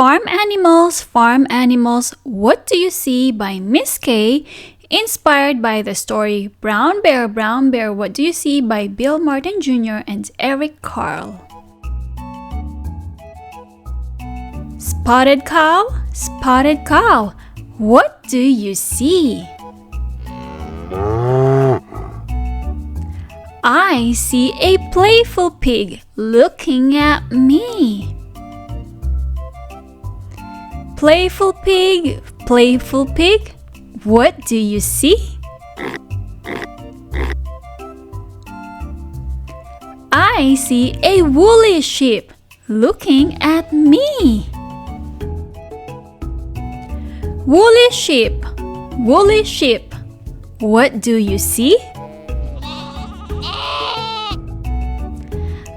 Farm Animals, What Do You See by Miss Kaye, inspired by the story Brown Bear, What Do You See by Bill Martin Jr. and Eric Carle. Spotted cow, what do you see? I see a playful pig looking at me. Playful pig, what do you see? I see a woolly sheep looking at me. Woolly sheep, what do you see?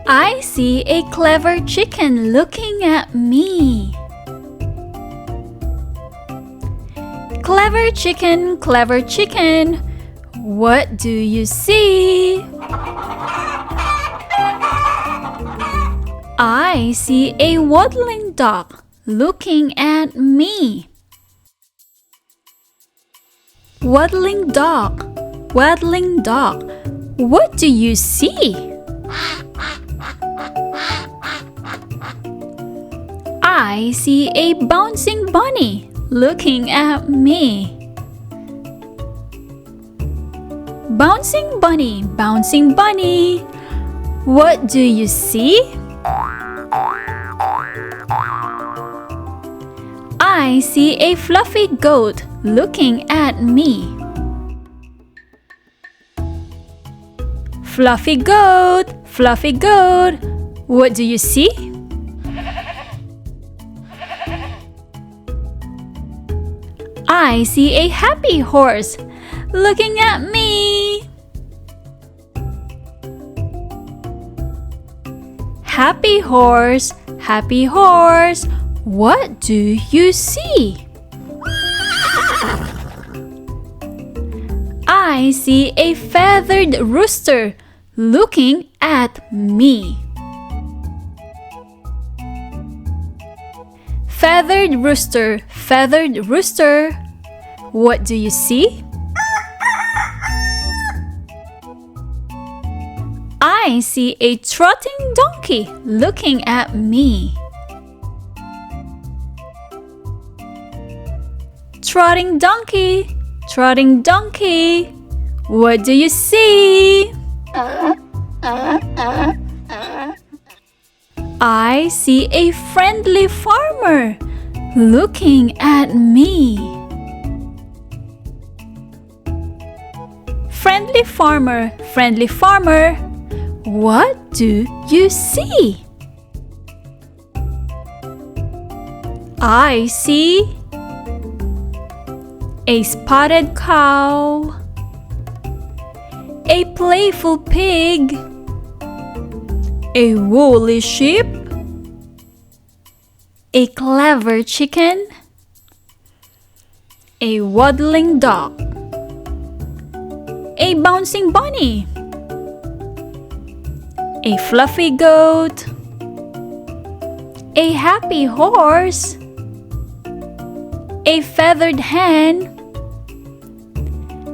I see a clever chicken looking at me. Clever chicken, what do you see? I see a waddling dog looking at me. Waddling dog, what do you see? I see a bouncing bunny looking at me. Bouncing bunny, what do you see? I see a fluffy goat looking at me. Fluffy goat, what do you see? I see a happy horse looking at me. Happy horse, what do you see? I see a feathered rooster looking at me. Feathered rooster, what do you see? I see a trotting donkey looking at me. Trotting donkey, what do you see? I see a friendly farmer looking at me. Friendly farmer, what do you see? I see a spotted cow, a playful pig, a woolly sheep, a clever chicken, a waddling dog, a bouncing bunny, a fluffy goat, a happy horse, a feathered hen,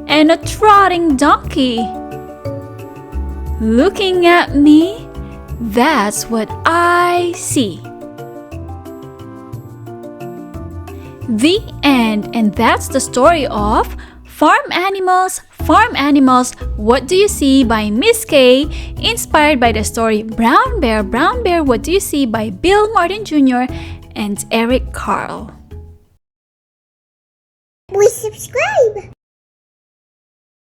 and a trotting donkey looking at me. That's what I see. The end. And that's the story of Farm Animals, What Do You See by Miss Kaye, inspired by the story Brown Bear, What Do You See by Bill Martin Jr. and Eric Carle. We subscribe.